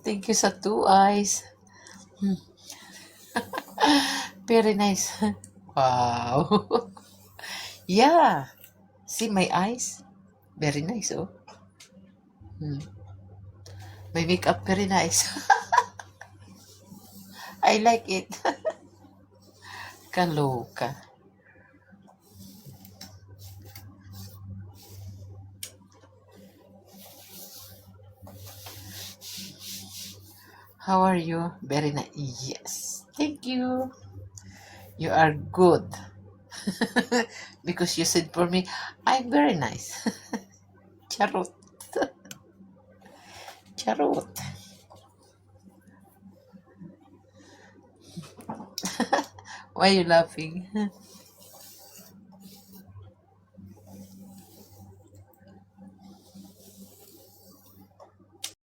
Thank you sa 2 eyes. Very nice. Wow. Yeah. See my eyes? Very nice, oh. My makeup very nice. I like it. Kaloka. How are you? Very nice. Yes. Thank you. You are good. Because you said for me, I'm very nice. Charot. Charot. Why are you laughing?